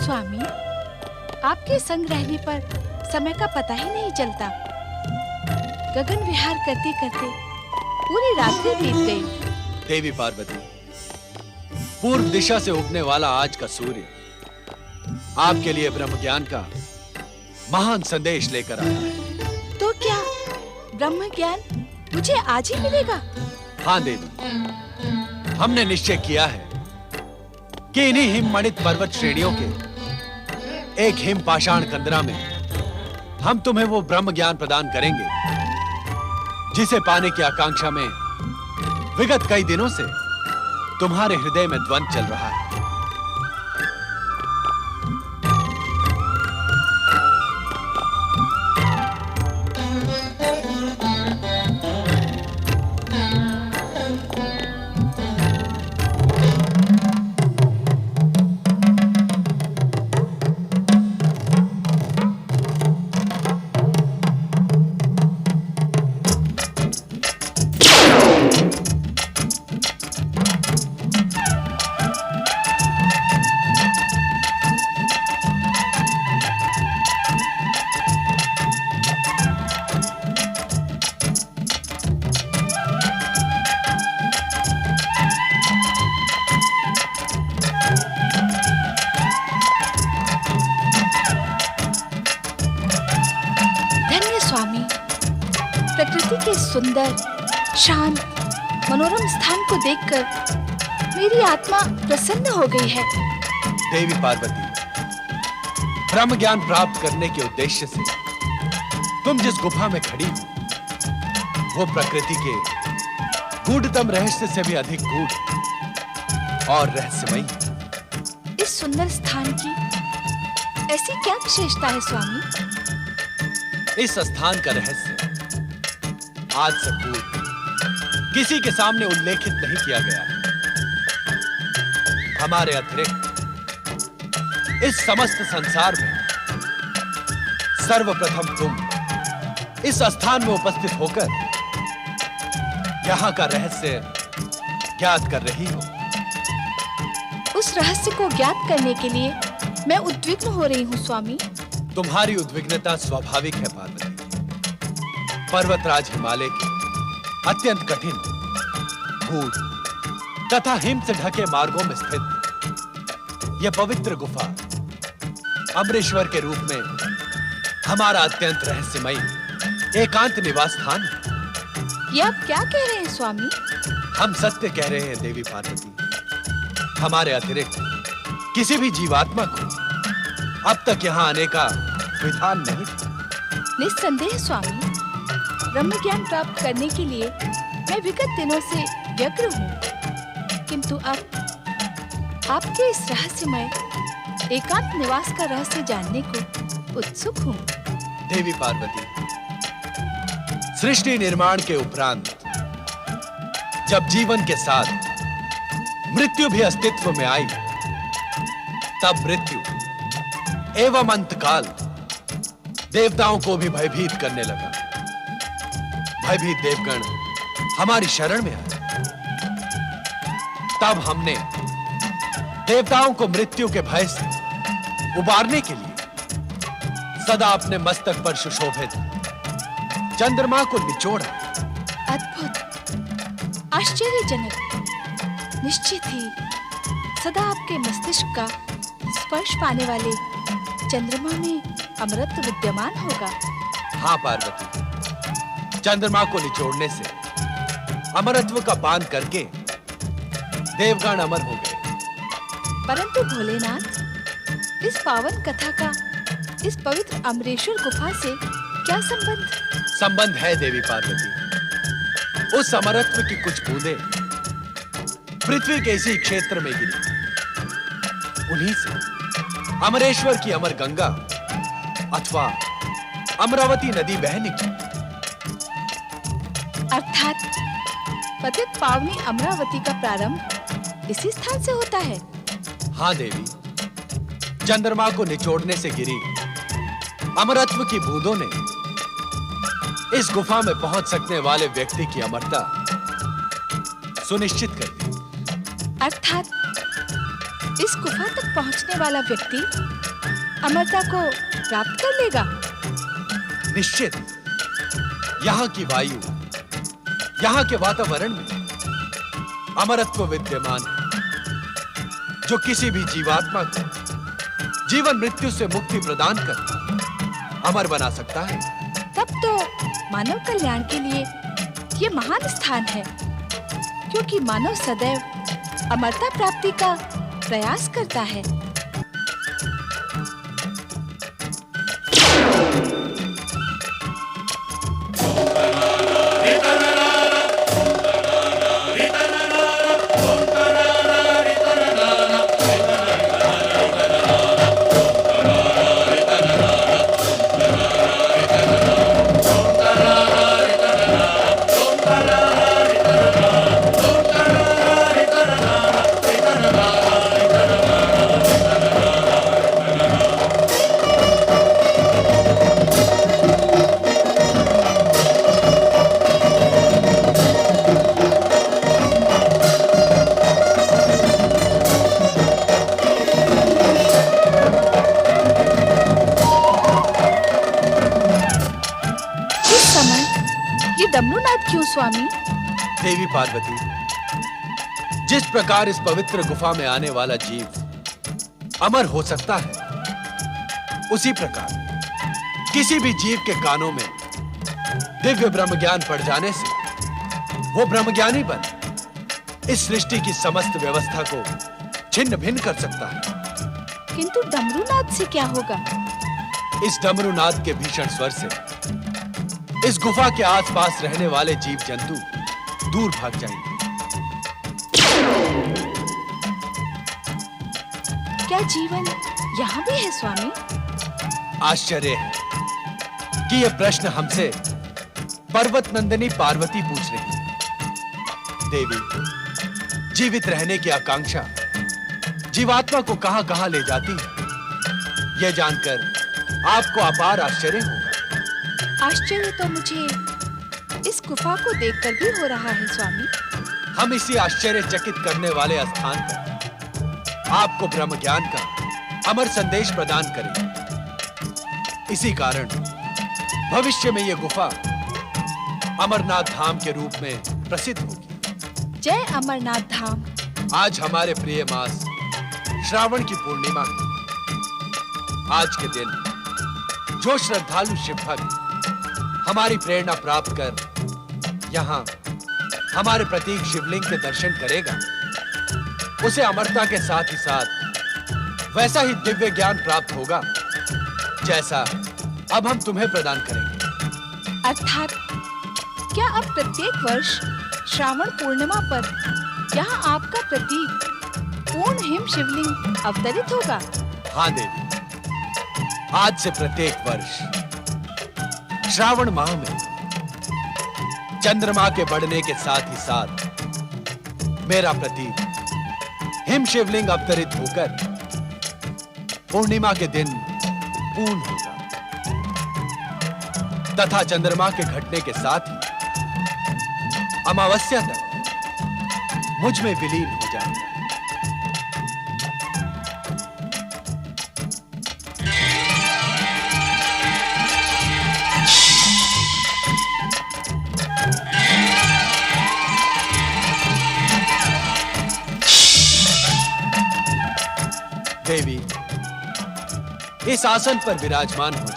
स्वामी, आपके संग रहने पर समय का पता ही नहीं चलता। गगन विहार करते करते पूरी रात्रि बीत गई। देवी पार्वती, पूर्व दिशा से उगने वाला आज का सूर्य आपके लिए ब्रह्म ज्ञान का महान संदेश लेकर आया है। तो क्या ब्रह्म ज्ञान मुझे आज ही मिलेगा? हाँ देवी, हमने निश्चय किया है कि इन्हीं हिममणित पर्वत श्रेणियों के एक हिम पाषाण कंदरा में हम तुम्हें वो ब्रह्म ज्ञान प्रदान करेंगे जिसे पाने की आकांक्षा में विगत कई दिनों से तुम्हारे हृदय में द्वंद्व चल रहा है। प्रकृति के सुंदर, शांत, मनोरम स्थान को देखकर मेरी आत्मा प्रसन्न हो गई है। देवी पार्वती, ब्रह्म ज्ञान प्राप्त करने के उद्देश्य से तुम जिस गुफा में खड़ी हो, वो प्रकृति के गूढ़तम रहस्य से भी अधिक गूढ़ और रहस्यमयी। इस सुंदर स्थान की ऐसी क्या विशेषता है स्वामी? इस स्थान का रहस्य आज से पूर्व किसी के सामने उल्लेखित नहीं किया गया है। हमारे अतिरिक्त इस समस्त संसार में सर्वप्रथम तुम इस स्थान में उपस्थित होकर यहां का रहस्य ज्ञात कर रही हो। उस रहस्य को ज्ञात करने के लिए मैं उद्विग्न हो रही हूँ स्वामी। तुम्हारी उद्विग्नता स्वाभाविक है पार्वती। पर्वतराज हिमालय के अत्यंत कठिन, गूढ़ तथा हिम से ढके मार्गों में स्थित यह पवित्र गुफा अमरेश्वर के रूप में हमारा अत्यंत रहस्यमयी एकांत निवास स्थान है। ये आप क्या कह रहे हैं स्वामी? हम सत्य कह रहे हैं देवी पार्वती। हमारे अतिरिक्त किसी भी जीवात्मा को अब तक यहाँ आने का विधान नहीं था। निस्संदेह स्वामी, ब्रह्म ज्ञान प्राप्त करने के लिए मैं विगत दिनों से व्यग्र हूँ, किंतु अब आपके इस रहस्यमय एकांत निवास का रहस्य जानने को उत्सुक हूँ। देवी पार्वती, सृष्टि निर्माण के उपरांत जब जीवन के साथ मृत्यु भी अस्तित्व में आई, तब मृत्यु एवं अंतकाल देवताओं को भी भयभीत करने लगा। भयभीत देवगण हमारी शरण में आए। तब हमने देवताओं को मृत्यु के भय से उबारने के लिए सदा अपने मस्तक पर सुशोभित चंद्रमा को निचोड़ा। अद्भुत, आश्चर्यजनक। निश्चित ही सदा आपके मस्तिष्क का स्पर्श पाने वाले चंद्रमा में अमृत विद्यमान होगा। हाँ पार्वती, चंद्रमा को निचोड़ने से अमरत्व का पान करके देवगण अमर हो गए। परंतु भोलेनाथ, इस पावन कथा का इस पवित्र अमरेश्वर गुफा से क्या संबंध? संबंध है देवी पार्वती। उस अमरत्व की कुछ बूंदें पृथ्वी के इसी क्षेत्र में गिरी। उन्हीं से अमरेश्वर की अमर गंगा अथवा अमरावती नदी बह निकली। अर्थात पतित पावनी अमरावती का प्रारंभ इसी स्थान से होता है। हाँ देवी, चंद्रमा को निचोड़ने से गिरी अमरत्व की बूंदों ने इस गुफा में पहुंच सकने वाले व्यक्ति की अमरता सुनिश्चित कर दी। अर्थात इस गुफा तक पहुंचने वाला व्यक्ति अमरता को प्राप्त कर लेगा? निश्चित। यहाँ की वायु, यहाँ के वातावरण में अमरत्व विद्यमान है, जो किसी भी जीवात्मा को जीवन मृत्यु से मुक्ति प्रदान कर अमर बना सकता है। तब तो मानव कल्याण के लिए ये महान स्थान है, क्योंकि मानव सदैव अमरता प्राप्ति का प्रयास करता है। डमरूनाथ क्यों स्वामी? देवी पार्वती, जिस प्रकार इस पवित्र गुफा में आने वाला जीव अमर हो सकता है, उसी प्रकार किसी भी जीव के कानों में दिव्य ब्रह्म ज्ञान पड़ जाने से वो ब्रह्मज्ञानी बन इस सृष्टि की समस्त व्यवस्था को छिन्न भिन्न कर सकता है। किंतु डमरूनाथ से क्या होगा? इस डमरूनाथ के भीषण स्वर से इस गुफा के आसपास रहने वाले जीव जंतु दूर भाग जाएंगे। क्या जीवन यहाँ भी है स्वामी? आश्चर्य है कि यह प्रश्न हमसे पर्वत नंदिनी पार्वती पूछ रही है। देवी, जीवित रहने की आकांक्षा जीवात्मा को कहां-कहां ले जाती है, यह जानकर आपको अपार आश्चर्य होगा। आश्चर्य तो मुझे इस गुफा को देखकर भी हो रहा है स्वामी। हम इसी आश्चर्यचकित करने वाले स्थान पर आपको ब्रह्म ज्ञान का अमर संदेश प्रदान करेंगे। इसी कारण भविष्य में यह गुफा अमरनाथ धाम के रूप में प्रसिद्ध होगी। जय अमरनाथ धाम। आज हमारे प्रिय मास श्रावण की पूर्णिमा है। आज के दिन जो श्रद्धालु शिव भक्त हमारी प्रेरणा प्राप्त कर यहाँ हमारे प्रतीक शिवलिंग के दर्शन करेगा, उसे अमरता के साथ ही साथ वैसा ही दिव्य ज्ञान प्राप्त होगा जैसा अब हम तुम्हें प्रदान करेंगे। अर्थात क्या अब प्रत्येक वर्ष श्रावण पूर्णिमा पर यहाँ आपका प्रतीक पूर्ण हिम शिवलिंग अवतरित होगा? हाँ देवी, आज से प्रत्येक वर्ष श्रावण माह में चंद्रमा के बढ़ने के साथ ही साथ मेरा प्रतीक हिम शिवलिंग अवतरित होकर पूर्णिमा के दिन पूर्ण होगा तथा चंद्रमा के घटने के साथ ही अमावस्या तक मुझ में विलीन हो जाएगा। देवी, इस आसन पर विराजमान हो जाओ।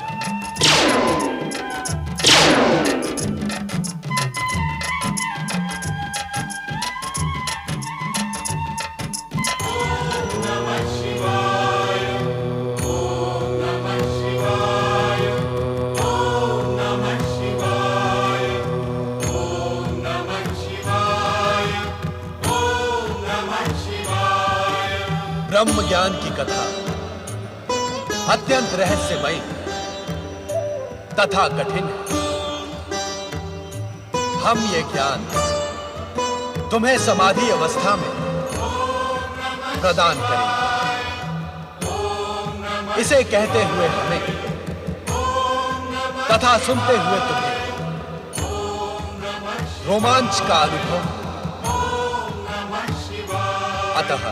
ब्रह्म ज्ञान की कथा अत्यंत रहस्यमयी तथा कठिन है। हम ये ज्ञान तुम्हें समाधि अवस्था में प्रदान करेंगे। इसे कहते हुए हमें तथा सुनते हुए तुम्हें रोमांच का अनुभव, अतः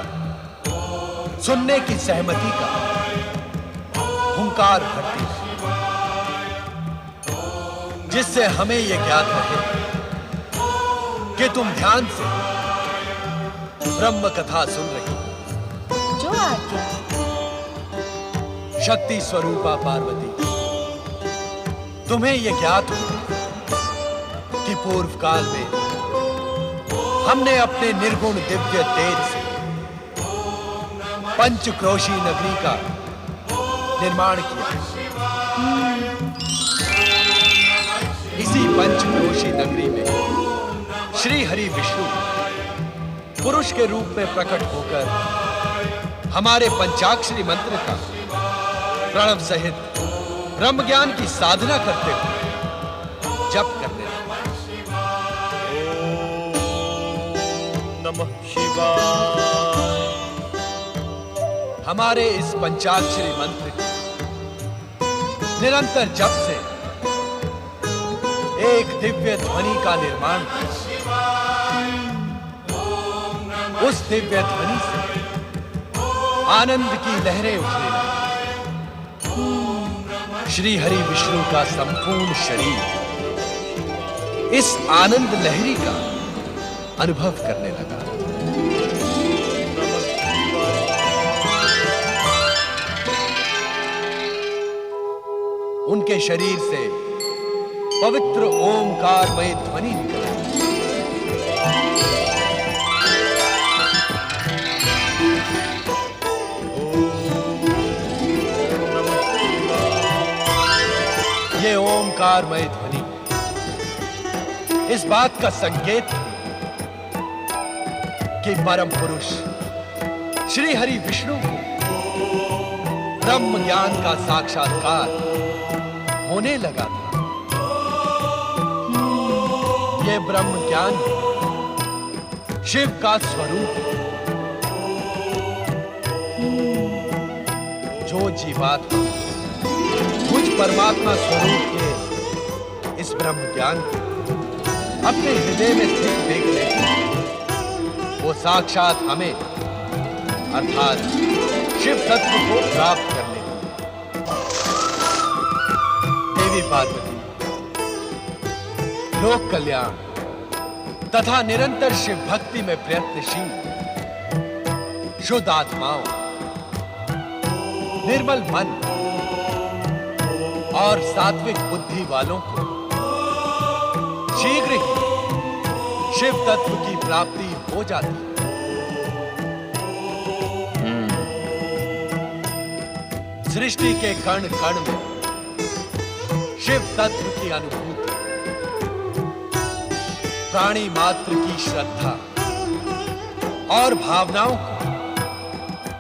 सुनने की सहमति का हुंकार भरती है, जिससे हमें यह ज्ञात रहे कि तुम ध्यान से ब्रह्म कथा सुन रही हो। जो आज्ञा। शक्ति स्वरूपा पार्वती, तुम्हें यह ज्ञात हो कि पूर्व काल में हमने अपने निर्गुण दिव्य तेज से पंचक्रोशी नगरी का निर्माण किया। इसी पंचक्रोशी नगरी में श्री हरि विष्णु पुरुष के रूप में प्रकट होकर हमारे पंचाक्षरी मंत्र का प्रणव सहित ब्रह्म ज्ञान की साधना करते हुए जप करने लगे। नमः शिवाय। हमारे इस पंचाक्षरी मंत्र की निरंतर जप से एक दिव्य ध्वनि का निर्माण हुआ। उस दिव्य ध्वनि से आनंद की लहरें उठने लगी। श्री हरि विष्णु का संपूर्ण शरीर इस आनंद लहरी का अनुभव करने लगा। उनके शरीर से पवित्र ओमकारमय ध्वनि निकली। ये ओमकारमय ध्वनि इस बात का संकेत है कि परम पुरुष श्री हरि विष्णु को ब्रह्म ज्ञान का साक्षात्कार होने लगा था। यह ब्रह्म ज्ञान शिव का स्वरूप है। जो जीवात्मा मुझ परमात्मा स्वरूप के इस ब्रह्म ज्ञान को अपने हृदय में स्थित देख लेते हैं, वो साक्षात हमें अर्थात शिव तत्व को प्राप्त कर लेते हैं। देवी पार्वती लोक कल्याण तथा निरंतर शिव भक्ति में प्रयत्नशील शुद्ध आत्माओं, निर्मल मन और सात्विक बुद्धि वालों को शीघ्र ही शिव तत्व की प्राप्ति हो जाती है। सृष्टि के कण कण में शिव तत्व की अनुभूति, प्राणी मात्र की श्रद्धा और भावनाओं को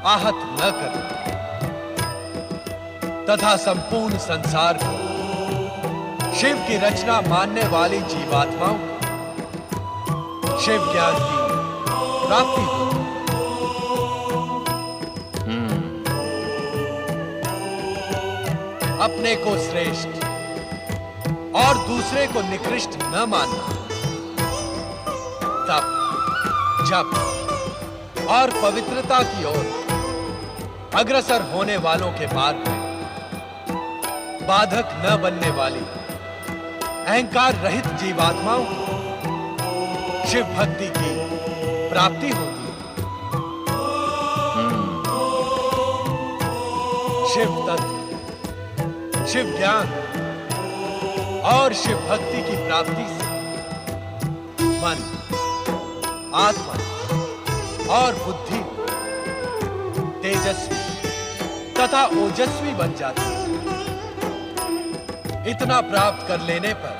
आहत न करना तथा संपूर्ण संसार को शिव की रचना मानने वाली जीवात्माओं को शिव ज्ञान की प्राप्ति होती है। अपने को श्रेष्ठ और दूसरे को निकृष्ट न मानना, तप, जप और पवित्रता की ओर अग्रसर होने वालों के मार्ग में बाधक न बनने वाली अहंकार रहित जीवात्माओं को शिव भक्ति की प्राप्ति होती है। शिव तत्व, शिव ज्ञान और शिव भक्ति की प्राप्ति से मन, आत्मा और बुद्धि तेजस्वी तथा ओजस्वी बन जाती है। इतना प्राप्त कर लेने पर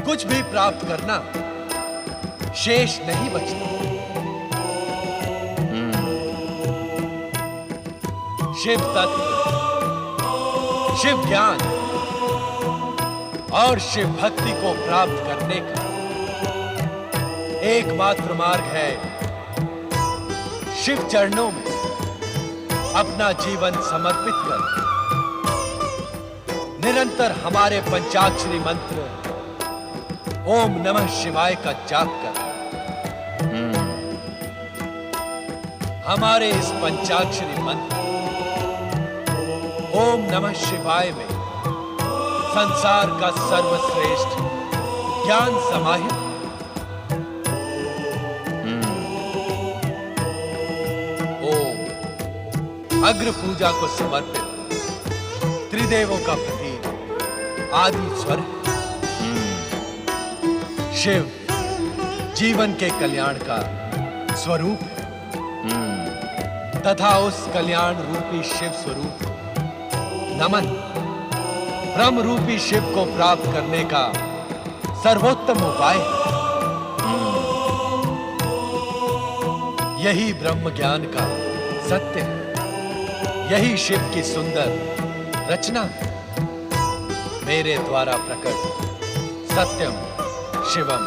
कुछ भी प्राप्त करना शेष नहीं बचता। शिव तत्व, शिव ज्ञान और शिव भक्ति को प्राप्त करने का एकमात्र मार्ग है शिव चरणों में अपना जीवन समर्पित कर निरंतर हमारे पंचाक्षरी मंत्र ओम नमः शिवाय का जाप कर। हमारे इस पंचाक्षरी मंत्र ओम नमः शिवाय में संसार का सर्वश्रेष्ठ ज्ञान समाहित। ओम अग्र पूजा को समर्पित त्रिदेवों का प्रतीक आदि स्वर। शिव जीवन के कल्याण का स्वरूप तथा उस कल्याण रूपी शिव स्वरूप नमन ब्रह्म रूपी शिव को प्राप्त करने का सर्वोत्तम उपाय है। यही ब्रह्म ज्ञान का सत्य है, यही शिव की सुंदर रचना है। मेरे द्वारा प्रकट सत्यम शिवम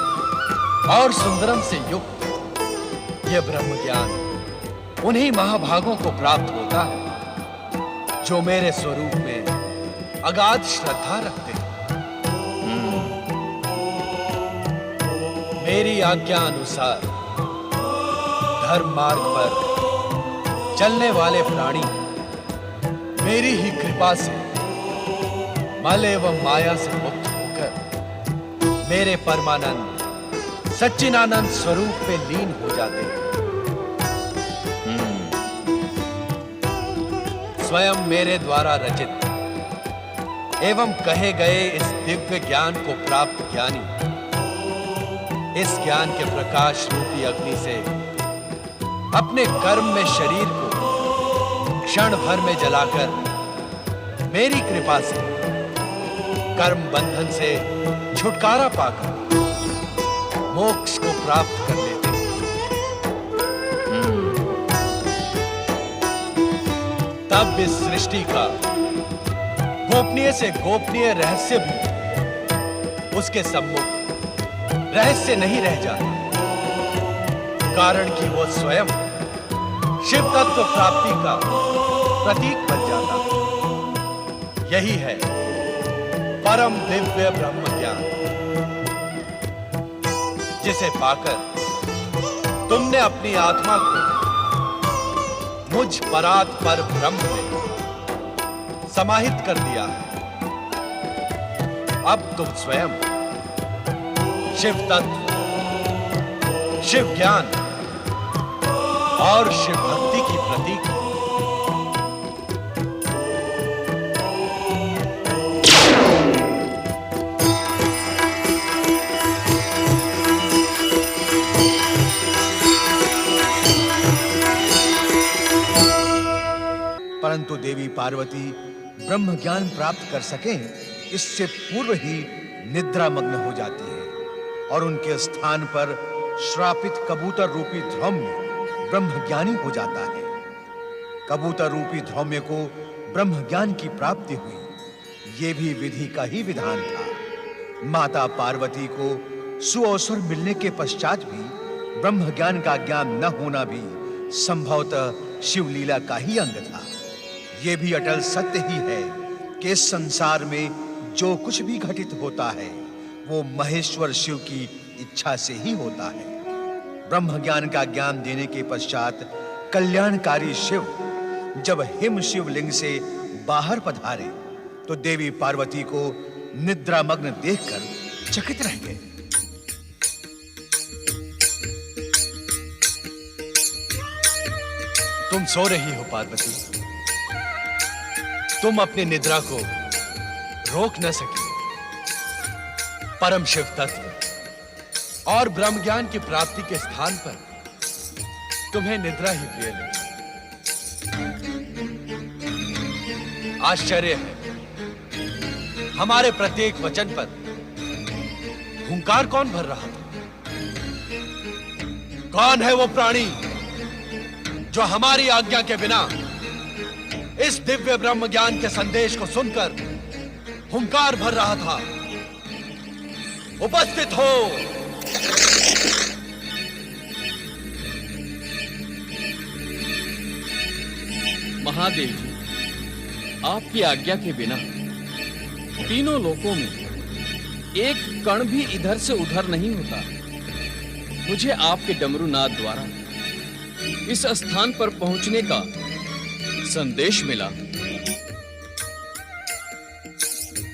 और सुंदरम से युक्त यह ब्रह्म ज्ञान उन्हीं महाभागों को प्राप्त होता है जो मेरे स्वरूप में अगाध श्रद्धा रखते हैं। मेरी आज्ञा अनुसार धर्म मार्ग पर चलने वाले प्राणी मेरी ही कृपा से मल एवं माया से मुक्त होकर मेरे परमानंद सच्चिदानंद स्वरूप में लीन हो जाते हैं। स्वयं मेरे द्वारा रचित एवं कहे गए इस दिव्य ज्ञान को प्राप्त ज्ञानी इस ज्ञान के प्रकाश रूपी अग्नि से अपने कर्म में शरीर को क्षण भर में जलाकर मेरी कृपा से कर्म बंधन से छुटकारा पाकर मोक्ष को प्राप्त कर लेते हैं। तब इस सृष्टि का गोपनीय से गोपनीय रहस्य भी उसके सम्मुख रहस्य नहीं रह जाता, कारण कि वो स्वयं शिव तत्व प्राप्ति का प्रतीक बन जाता है। यही है परम दिव्य ब्रह्म ज्ञान, जिसे पाकर तुमने अपनी आत्मा को मुझ परात पर ब्रह्म में समाहित कर दिया है। अब तुम स्वयं शिव तत्व, शिव ज्ञान और शिव भक्ति की प्रतीक हो। परंतु देवी पार्वती ब्रह्म ज्ञान प्राप्त कर सकें इससे पूर्व ही निद्रा मग्न हो जाती है और उनके स्थान पर श्रापित कबूतर रूपी ध्रौम्य ब्रह्म ज्ञानी हो जाता है। कबूतर रूपी ध्रौम्य को ब्रह्म ज्ञान की प्राप्ति हुई, ये भी विधि का ही विधान था। माता पार्वती को सुअवसर मिलने के पश्चात भी ब्रह्म ज्ञान का ज्ञान न होना भी संभवतः शिवलीला का ही अंग था। ये भी अटल सत्य ही है कि इस संसार में जो कुछ भी घटित होता है वो महेश्वर शिव की इच्छा से ही होता है। ब्रह्म ज्ञान का ज्ञान देने के पश्चात कल्याणकारी शिव जब हिम शिवलिंग से बाहर पधारे तो देवी पार्वती को निद्रामग्न देखकर चकित रह गए। तुम सो रही हो पार्वती, तुम अपनी निद्रा को रोक न सकी। परम शिव तत्व और ब्रह्म ज्ञान की प्राप्ति के स्थान पर तुम्हें निद्रा ही प्रिय लगी। आश्चर्य है, हमारे प्रत्येक वचन पर हुंकार कौन भर रहा था? कौन है वो प्राणी जो हमारी आज्ञा के बिना इस दिव्य ब्रह्म ज्ञान के संदेश को सुनकर हुंकार भर रहा था? उपस्थित हो। महादेव जी, आपकी आज्ञा के बिना तीनों लोकों में एक कण भी इधर से उधर नहीं होता। मुझे आपके डमरूनाद द्वारा इस स्थान पर पहुंचने का संदेश मिला।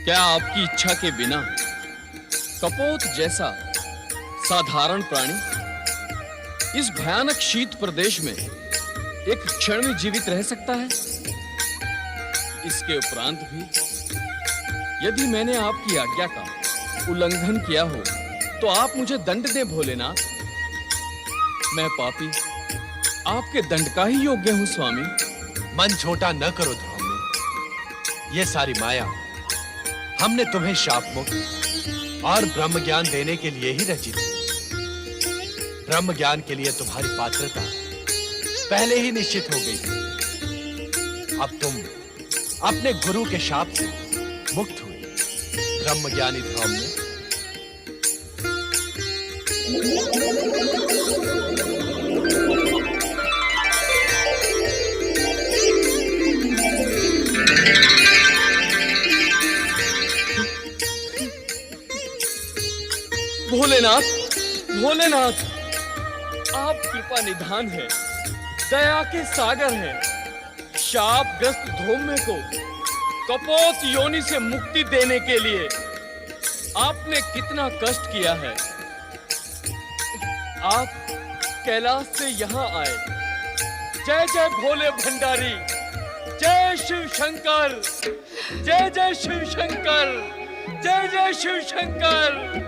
क्या आपकी इच्छा के बिना कपोत जैसा साधारण प्राणी इस भयानक शीत प्रदेश में एक क्षण में जीवित रह सकता है? इसके उपरांत भी यदि मैंने आपकी आज्ञा का उल्लंघन किया हो तो आप मुझे दंड दें भोलेनाथ। मैं पापी आपके दंड का ही योग्य हूं स्वामी। मन छोटा न करो ध्रुव। ये सारी माया हमने तुम्हें शाप मुक्त और ब्रह्म ज्ञान देने के लिए ही रची थी। ब्रह्म ज्ञान के लिए तुम्हारी पात्रता पहले ही निश्चित हो गई थी। अब तुम अपने गुरु के शाप से मुक्त हुए। ब्रह्म ज्ञानी ध्रुव ने भोलेनाथ, भोलेनाथ, आप कृपा निधान है, दया के सागर हैं। शापग्रस्त धूम्य को कपोत योनि से मुक्ति देने के लिए आपने कितना कष्ट किया है। आप कैलाश से यहाँ आए। जय जय भोले भंडारी, जय शिव शंकर, जय जय शिव शंकर, जय जय शिव शंकर।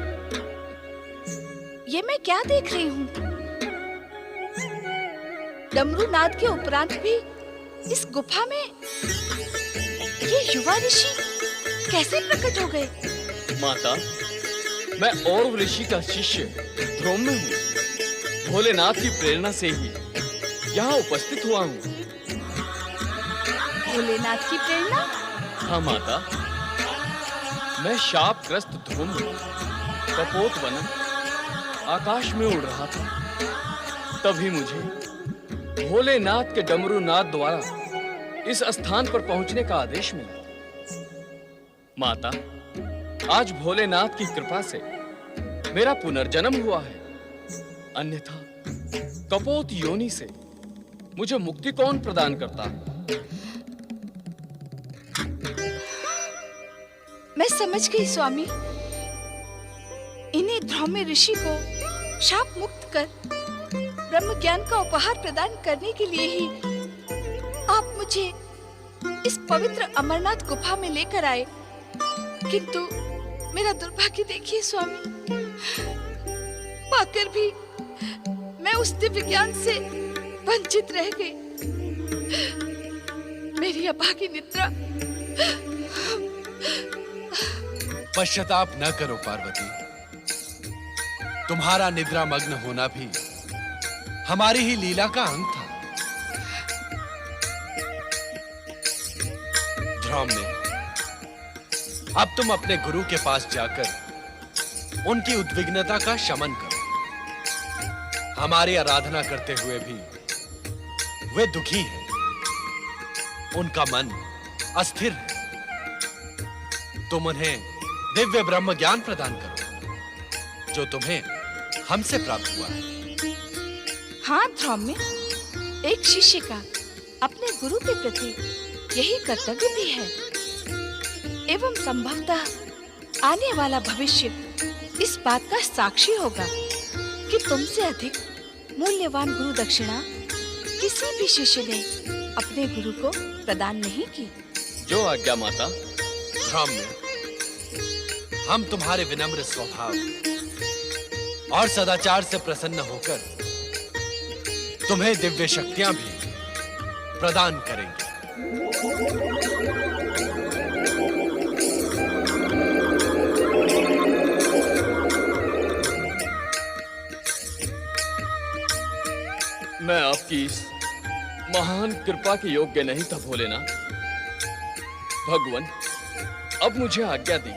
ये मैं क्या देख रही हूँ? डमरू नाद के उपरांत भी इस गुफा में ये युवा ऋषि कैसे प्रकट हो गए? माता, मैं और ऋषि का शिष्य ध्रुव हूँ। भोलेनाथ की प्रेरणा से ही यहाँ उपस्थित हुआ हूँ। भोलेनाथ की प्रेरणा? हाँ माता, मैं शापग्रस्त ध्रुव कपोत वन आकाश में उड़ रहा था। तभी मुझे भोलेनाथ के डमरू नाद द्वारा इस स्थान पर पहुंचने का आदेश मिला। माता, आज भोलेनाथ की कृपा से मेरा पुनर्जन्म हुआ है। अन्यथा कपोत योनि से मुझे मुक्ति कौन प्रदान करता? मैं समझ गई स्वामी। इन्हीं ध्रुव ऋषि को शाप मुक्त कर ब्रह्म ज्ञान का उपहार प्रदान करने के लिए ही आप मुझे इस पवित्र अमरनाथ गुफा में लेकर आए। किंतु मेरा दुर्भाग्य देखिए स्वामी, पाकर भी मैं उस दिव्य ज्ञान से वंचित रह गई। मेरी अभागी निद्रा। पश्चाताप न करो पार्वती। तुम्हारा निद्रा मग्न होना भी हमारी ही लीला का अंग था। ध्रुव में अब तुम अपने गुरु के पास जाकर उनकी उद्विग्नता का शमन करो। हमारी आराधना करते हुए भी वे दुखी हैं। उनका मन अस्थिर है। तुम उन्हें दिव्य ब्रह्म ज्ञान प्रदान करो जो तुम्हें हमसे प्राप्त हुआ है। हाँ ध्रुव में एक शिष्य का अपने गुरु के प्रति यही कर्तव्य भी है। एवं संभवतः आने वाला भविष्य इस बात का साक्षी होगा कि तुमसे अधिक मूल्यवान गुरु दक्षिणा किसी भी शिष्य ने अपने गुरु को प्रदान नहीं की। जो आज्ञा माता। ध्रुव में हम तुम्हारे विनम्र स्वभाव और सदाचार से प्रसन्न होकर तुम्हें दिव्य शक्तियां भी प्रदान करेंगे। मैं आपकी इस महान कृपा के योग्य नहीं था भोलेनाथ। भगवान, अब मुझे आज्ञा दी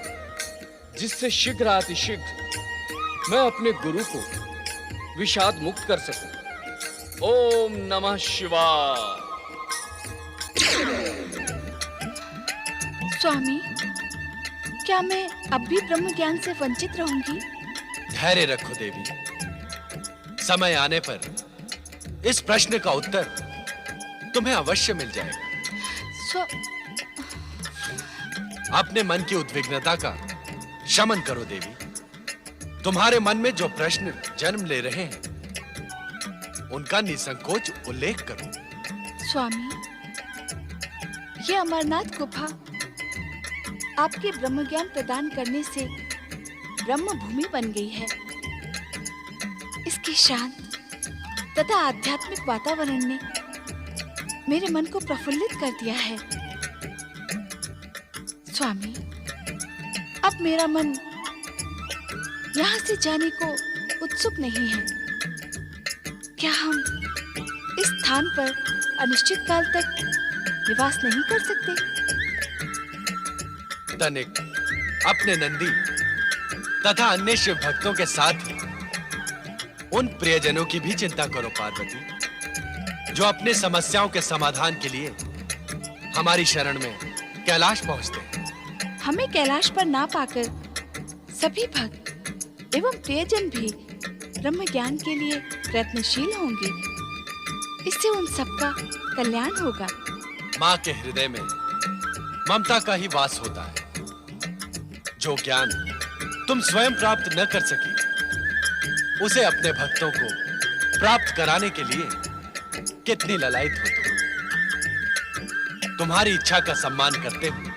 जिससे शीघ्र अतिशीघ्र मैं अपने गुरु को विषाद मुक्त कर सकूं। ओम नमः शिवाय। स्वामी, क्या मैं अब भी ब्रह्म ज्ञान से वंचित रहूंगी? धैर्य रखो देवी। समय आने पर इस प्रश्न का उत्तर तुम्हें अवश्य मिल जाएगा। अपने मन की उद्विग्नता का शमन करो देवी। तुम्हारे मन में जो प्रश्न जन्म ले रहे हैं उनका निसंकोच उल्लेख करो। स्वामी, ये अमरनाथ गुफा आपके ब्रह्म ज्ञान प्रदान करने से ब्रह्म भूमि बन गई है। इसके शांत तथा आध्यात्मिक वातावरण ने मेरे मन को प्रफुल्लित कर दिया है। स्वामी, अब मेरा मन यहाँ से जाने को उत्सुक नहीं है। क्या हम इस स्थान पर अनिश्चित काल तक निवास नहीं कर सकते? तनिक अपने नंदी तथा अन्य शिव भक्तों के साथ ही उन प्रियजनों की भी चिंता करो पार्वती, जो अपने समस्याओं के समाधान के लिए हमारी शरण में कैलाश पहुंचते हैं। हमें कैलाश पर ना पाकर सभी भक्त एवं प्रियजन भी ब्रह्म ज्ञान के लिए प्रयत्नशील होंगे। इससे उन सबका कल्याण होगा। माँ के हृदय में ममता का ही वास होता है। जो ज्ञान तुम स्वयं प्राप्त न कर सकी, उसे अपने भक्तों को प्राप्त कराने के लिए कितनी ललायत हो तुम। तुम्हारी इच्छा का सम्मान करते हुए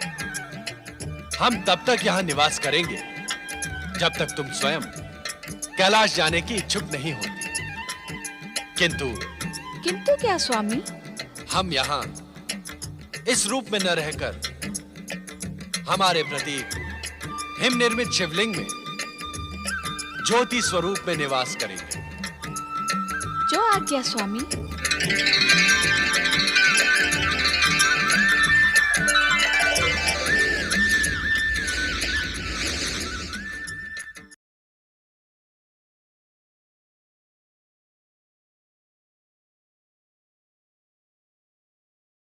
हम तब तक यहाँ निवास करेंगे जब तक तुम स्वयं कैलाश जाने की इच्छुक नहीं होती। किंतु क्या स्वामी? हम यहाँ इस रूप में न रहकर हमारे प्रतीक हिम निर्मित शिवलिंग में ज्योति स्वरूप में निवास करेंगे। जो आज्ञा स्वामी।